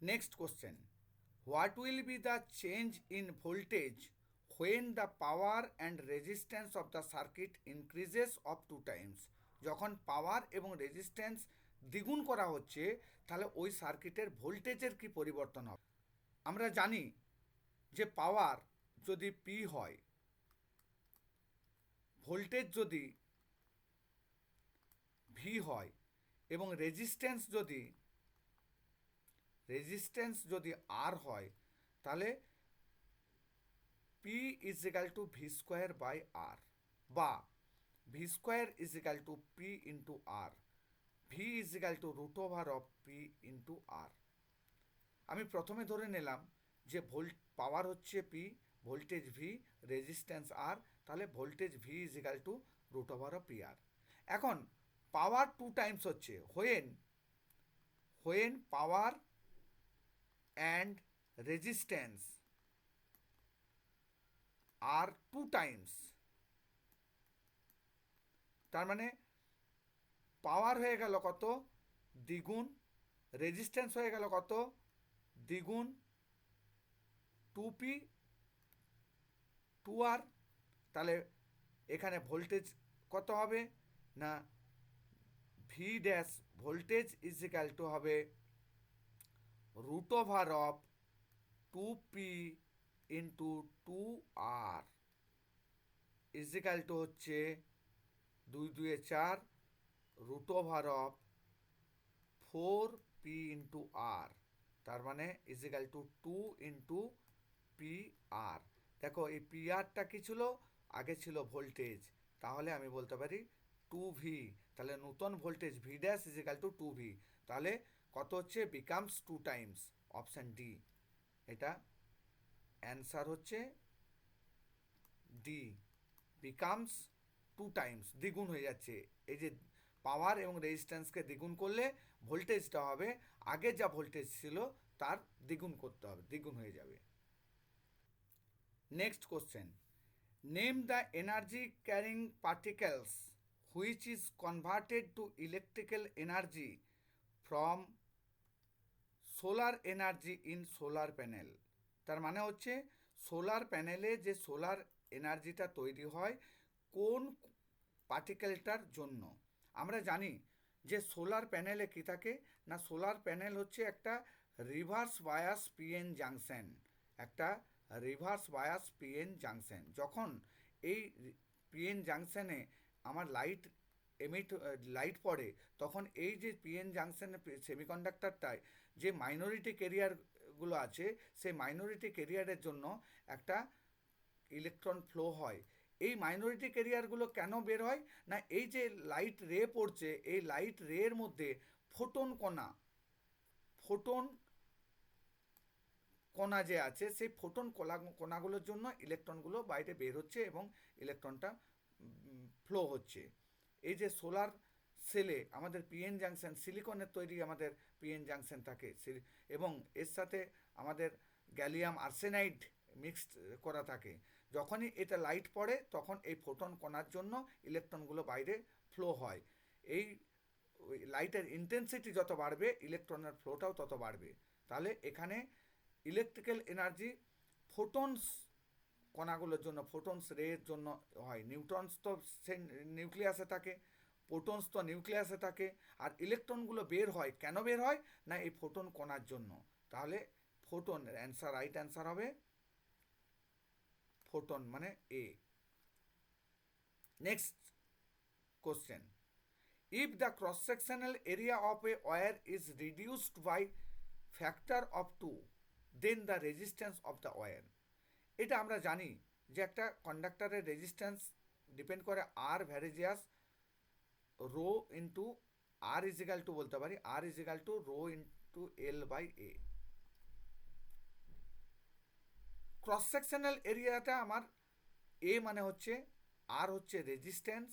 Next question. What will be the change in voltage when the power and resistance of the circuit increases up to times? যখন পাওয়ার এবং resistance দ্বিগুণ করা হচ্ছে তাহলে ওই সার্কিটের ভোল্টেজের কি পরিবর্তন হবে? আমরা জানি যে পাওয়ার যদি পি হয়, ভোল্টেজ যদি ভি হয় এবং রেজিস্ট্যান্স যদি আর হয়, তাহলে P is equal to V square by R, বা V square is equal to P into R, V is equal to root over of P into R. আমি প্রথমে ধরে নিলাম যে পাওয়ার হচ্ছে P, voltage V, resistance R, তাহলে voltage V is equal to root over of P R. এখন power two times হচ্ছে when power and resistance R two times, তার মানে পাওয়ার হয়ে গেল কত? দ্বিগুণ। রেজিস্ট্যান্স হয়ে গেল কত? দ্বিগুণ। Two P two R. তাহলে এখানে ভোল্টেজ কত হবে না, V dash voltage is equal to হবে root over of two P into two R is equal to হচ্ছে 2 2 4 root over of 4 P into R, তার মানে is equal to 2 P R. দেখো এই পি আরটা কী ছিল? আগে ছিল ভোল্টেজ, তাহলে আমি বলতে পারি 2 ভি। তাহলে নতুন voltage V dash is equal to 2 V. তাহলে কত হচ্ছে? Becomes 2 Times. অপশান ডি, এটা অ্যান্সার হচ্ছে ডি, বিকামস 2 টাইমস, দ্বিগুণ হয়ে যাচ্ছে। এই যে পাওয়ার এবং রেজিস্ট্যান্সকে দ্বিগুণ করলে ভোল্টেজটা হবে আগে যা ভোল্টেজ ছিল তার দ্বিগুণ করতে হবে, দ্বিগুণ হয়ে যাবে। Next question, name the energy carrying particles which is converted to electrical energy from solar energy in solar panel. তার মানে হচ্ছে সোলার প্যানেলে যে সোলার এনার্জিটা তৈরি হয় কোন পার্টিকেলটার জন্য। আমরা জানি যে সোলার প্যানেলে কী থাকে না, সোলার প্যানেল হচ্ছে একটা রিভার্স বায়াস পিএন জাংশন, একটা রিভার্স বায়াস পিএন জাংশন। যখন এই পিএন জাংশনে আমার লাইট পড়ে, তখন এই যে পিএন জাংশনের সেমিকন্ডাক্টরটায় যে মাইনরিটি ক্যারিয়ারগুলো আছে, সেই মাইনরিটি ক্যারিয়ারের জন্য একটা ইলেকট্রন ফ্লো হয়। এই মাইনরিটি ক্যারিয়ারগুলো কেন বের হয় না, এই যে লাইট রে পড়ছে, এই লাইট রের মধ্যে ফোটন কণা যে আছে, সেই ফোটন কণাগুলোর জন্য ইলেকট্রনগুলো বাইরে বের হচ্ছে এবং ইলেকট্রনটা ফ্লো হচ্ছে। এই যে সোলার সেলে আমাদের পিএন জাংশন, সিলিকনের তৈরি আমাদের পিএন জাংশন থাকে, এবং এর সাথে আমাদের গ্যালিয়াম আর্সেনাইড মিক্সড করা থাকে। যখনই এটা লাইট পড়ে তখন এই ফোটন কণার জন্য ইলেকট্রনগুলো বাইরে ফ্লো হয়। এই লাইটের ইন্টেন্সিটি যত বাড়বে ইলেকট্রনের ফ্লোটাও তত বাড়বে। তাহলে এখানে ইলেকট্রিক্যাল এনার্জি ফোটনস কণাগুলোর জন্য, ফোটনস রের জন্য হয়। নিউট্রনস তো নিউক্লিয়াসে থাকে, প্রোটনস তো নিউক্লিয়াসে থাকে, আর ইলেকট্রনগুলো বের হয় কেন বের হয় না এই ফোটন কণার জন্য। তাহলে ফোটন অ্যান্সার, রাইট অ্যান্সার হবে ফোটন, মানে A. Next question, if the cross sectional area of a wire is reduced by factor of 2 then the resistance of the wire। এটা আমরা জানি যে একটা কন্ডাক্টরের রেজিস্ট্যান্স ডিপেন্ড করে আর varies as rho into R is equal to, বলতে পারি R is equal to rho into L by A. Cross sectional এরিয়াটা আমার এ মানে হচ্ছে, আর হচ্ছে রেজিস্ট্যান্স,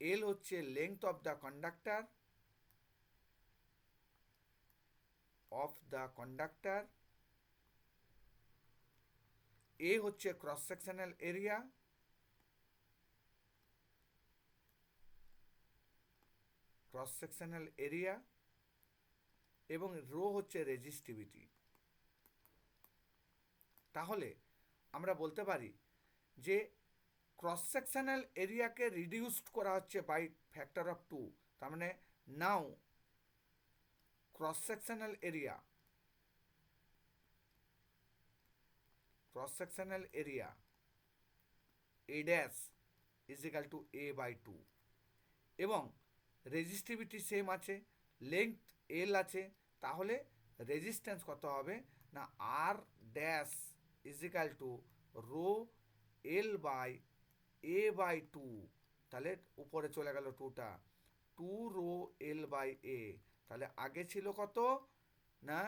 এল হচ্ছে লেংথ অফ দ্য কন্ডাক্টর, এ হচ্ছে ক্রস সেকশনাল এরিয়া, এবং রো হচ্ছে রেজিস্টিভিটি। তাহলে আমরা বলতে পারি যে ক্রস সেকশনাল এরিয়াকে রিডিউসড করা হচ্ছে বাই ফ্যাক্টর অফ 2। তার মানে now cross sectional area A dash is equal to A by 2 এবং রেজিস্টিভিটি সেম আছে, লেংথ এল আছে, তাহলে রেজিস্ট্যান্স কত হবে না R dash is equal to rho L by A by 2। তাহলে উপরে চলে গেল 2টা, 2 রো এল বাই এ। তাহলে আগে ছিল কত না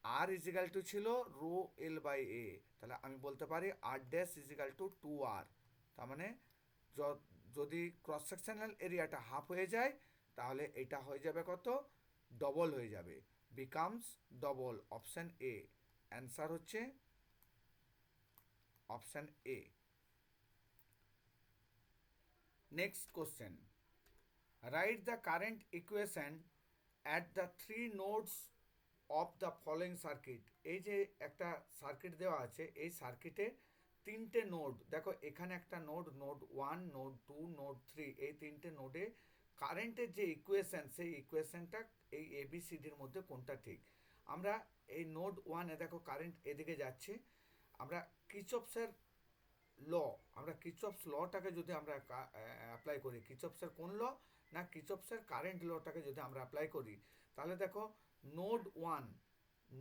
আর ইজ ইকাল টু ছিল রো এল বাই এ। তাহলে আমি বলতে পারি R dash is equal to 2R। তার মানে যদি ক্রস সেকশনাল এরিয়াটা হাফ হয়ে যায় তাহলে এটা হয়ে যাবে কত, ডবল হয়ে যাবে, becomes double. Option A answer হচ্ছে option A. Next question, write the current equation at the 3 nodes of the following circuit. এই যে একটা সার্কিট দেওয়া আছে, এই সার্কিটে 3টে নোড, দেখো এখানে একটা নোড, নোড 1, নোড 2, নোড 3, এই 3টে নোডে কারেন্টের যে ইকুয়েশন, সেই ইকুয়েশনটা এই এবিসিডির মধ্যে কোনটা ঠিক। আমরা এই নোড 1-এ দেখো কারেন্ট এদিকে যাচ্ছে, আমরা কির্চফসের ল, আমরা কির্চফস লটাকে যদি আমরা অ্যাপ্লাই করি, কির্চফসের কোন ল না কির্চফসের কারেন্ট লটাকে যদি আমরা অ্যাপ্লাই করি, তাহলে দেখো নোড 1,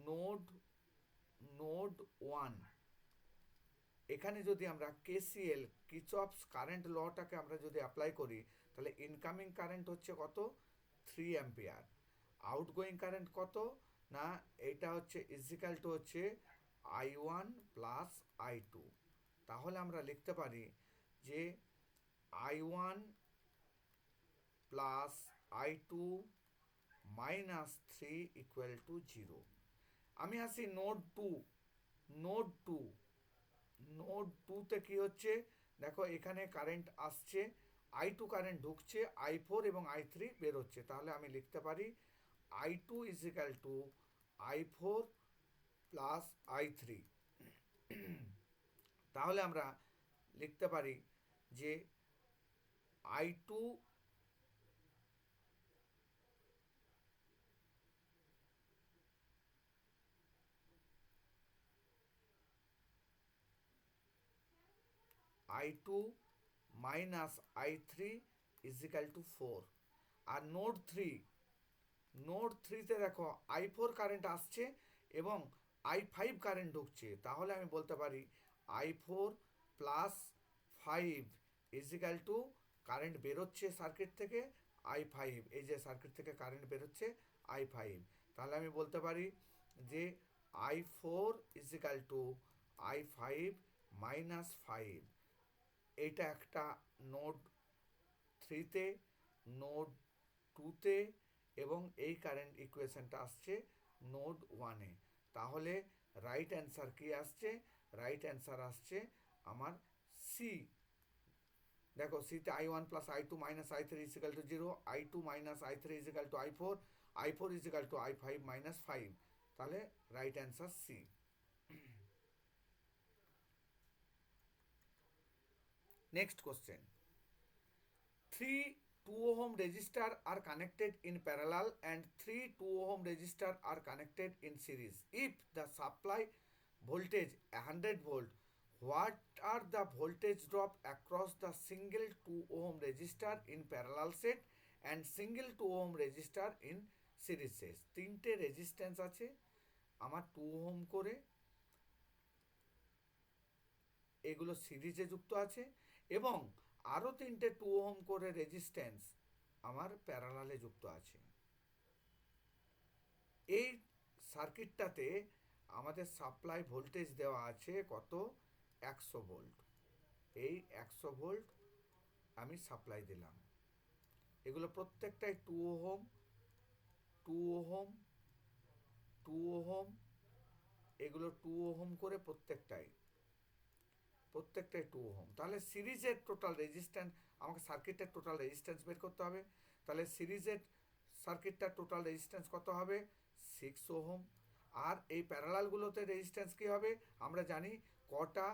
নোড নোড 1 এখানে যদি আমরা কেসিএল কির্চফস কারেন্ট লটাকে আমরা যদি অ্যাপ্লাই করি, তাহলে ইনকামিং কারেন্ট হচ্ছে কত 3 অ্যাম্পিয়ার, আউটগোয়িং কারেন্ট কত না এটা হচ্ছে ইজিক্যাল টু হচ্ছে I1 প্লাস I2। তাহলে আমরা লিখতে পারি যে I1 plus I2 minus 3 equal to 0। আমি আসি নোড 2, নোড 2, নোড 2তে কি হচ্ছে, দেখো এখানে কারেন্ট আসছে, I2 কারেন্ট ঢুকছে, I4 এবং I3 বেরোচ্ছে। তাহলে আমি লিখতে পারি I2 is equal two I4 plus I3। তাহলে আমরা লিখতে পারি যে I2 I2 minus I3 is equal to 4। আর নোড 3, নোড 3তে দেখো I4 কারেন্ট আসছে এবং I5 কারেন্ট ঢুকছে। তাহলে আমি বলতে পারি I4 plus 5 is equal two current বেরোচ্ছে সার্কিট থেকে I5, এই যে সার্কিট থেকে কারেন্ট বেরোচ্ছে I5। তাহলে আমি বলতে পারি যে I4 is equal two I5 minus 5। এইটা একটা নোড 3তে, নোড 2তে এবং এই কারেন্ট ইকুয়েশনটা আসছে নোড 1-এ। তাহলে রাইট অ্যান্সার কি আসছে, রাইট অ্যান্সার আসছে আমার সি। দেখো সিতে I1 plus I2 minus I3 is equal to 0, I2 minus I3 is equal to I4, I4 is equal to I5 minus 5। তাহলে right answer C. Next question, 3 2 ohm resistor are connected in parallel and 3 2 ohm resistor are connected in series. If the supply voltage 100 volt, what are the voltage drop across the single 2 ohm resistor in parallel set and single 2 ohm resistor in series set? তিনটে resistance আছে আমার 2 ohm করে, এগুলো সিরিজে যুক্ত আছে এবং আরও 3টে 2 ওহম করে রেজিস্ট্যান্স আমার প্যারালালে যুক্ত আছে। এই সার্কিটটাতে আমাদের সাপ্লাই ভোল্টেজ দেওয়া আছে কত 100 ভোল্ট। এই 100 ভোল্ট আমি সাপ্লাই দিলাম। এগুলো প্রত্যেকটাই 2 ওহম, 2 ওহম, 2 ওহম, এগুলো 2 ওহম করে প্রত্যেকটাই 2 ওহম। তাহলে সিরিজের টোটাল রেজিস্ট্যান্স, আমাকে সার্কিটের টোটাল রেজিস্ট্যান্স বের করতে হবে। তাহলে সিরিজের সার্কিটটার টোটাল রেজিস্ট্যান্স কত হবে 6 ওহম। আর এই প্যারালালগুলোতে রেজিস্ট্যান্স কী হবে আমরা জানি, কটা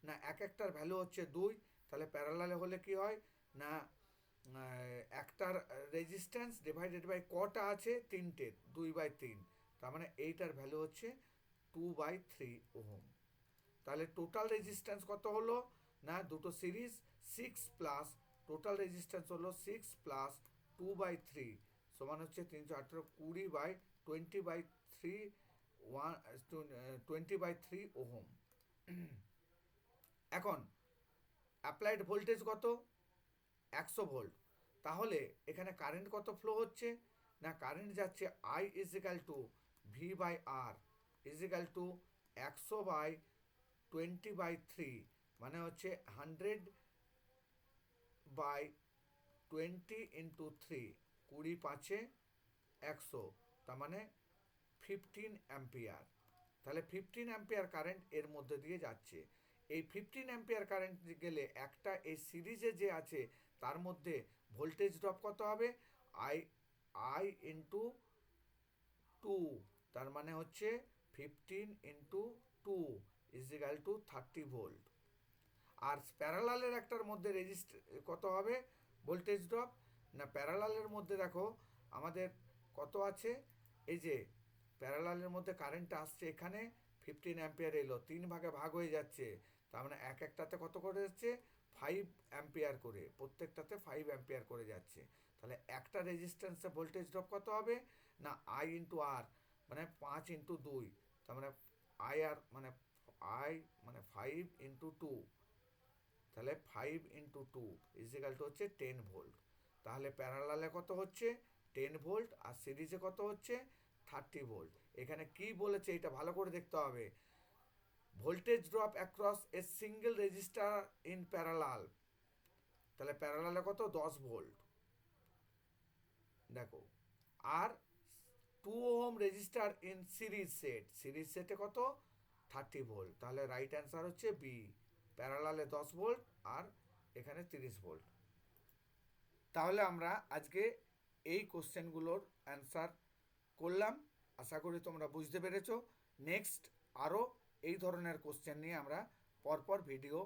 না এক একটার ভ্যালু হচ্ছে 2, তাহলে প্যারালালে হলে কি হয় না একটার রেজিস্ট্যান্স ডিভাইডেড বাই কটা আছে 3টে, 2/3, তার মানে এইটার ভ্যালু হচ্ছে 2/3 ওহম। তাহলে টোটাল রেজিস্ট্যান্স কত হলো না দুটো সিরিজ 6 প্লাস টোটাল রেজিস্ট্যান্স হলো 6 প্লাস 2/3 সমান হচ্ছে 318 20/3 20/3 ওহম। এখন অ্যাপ্লাইড ভোল্টেজ কত 100 ভোল্ট। তাহলে এখানে কারেন্ট কত ফ্লো হচ্ছে না কারেন্ট যাচ্ছে I is equal to V/R is equal to 100/20/3, মানে হচ্ছে 100/20 ইন্টু 3, 20×5 100, তার মানে 15 অ্যাম্পিয়ার। তাহলে 15 অ্যাম্পিয়ার কারেন্ট এর মধ্যে দিয়ে যাচ্ছে। এই 15 অ্যাম্পিয়ার কারেন্ট গেলে একটা এই সিরিজে যে আছে তার মধ্যে ভোল্টেজ ড্রপ কত হবে আই আই ইন্টু 2, তার মানে হচ্ছে 15 × 2 ইজিক্যাল টু 30 ভোল্ট। আর প্যারালালের একটার মধ্যে কত হবে ভোল্টেজ ড্রপ না প্যারালালের মধ্যে দেখো আমাদের কত আছে, এই যে প্যারালালের মধ্যে কারেন্ট আসছে এখানে 15 অ্যাম্পিয়ার এলো, 3 ভাগে ভাগ হয়ে যাচ্ছে, তার মানে এক একটাতে কত করে যাচ্ছে 5 অ্যাম্পিয়ার করে, প্রত্যেকটাতে 5 অ্যাম্পিয়ার করে যাচ্ছে। তাহলে একটা রেজিস্ট্যান্সে ভোল্টেজ ড্রপ কত হবে না I/R, মানে 5 × 2, তার মানে I মানে 5 × 2, তাহলে 5 × 2 ইজিক্যাল টু হচ্ছে 10 ভোল্ট। তাহলে প্যারালালে কত হচ্ছে 10 ভোল্ট আর সিরিজে কত হচ্ছে 30 ভোল্ট। এখানে কি বলেছে এটা ভালো করে দেখতে হবে, voltage drop across a single register in parallel, তাহলে প্যারালালে কত 10 ভোল্ট দেখো, আর 2 ওহম রেজিস্টার ইন সিরিজ সেটে কত 30 ভোল্ট, তাহলে রাইট অ্যান্সার হচ্ছে বি, প্যারালালে 10 ভোল্ট আর এখানে 30 ভোল্ট। তাহলে আমরা আজকে এই কোশ্চেনগুলোর অ্যান্সার করলাম, আশা করি তোমরা বুঝতে পেরেছো। নেক্সট আরও এই ধরনের কোশ্চেন নিয়ে আমরা পরপর ভিডিও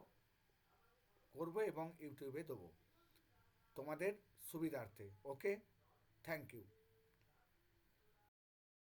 করব এবং ইউটিউবে দেবো তোমাদের সুবিধার্থে। ওকে, থ্যাংক ইউ।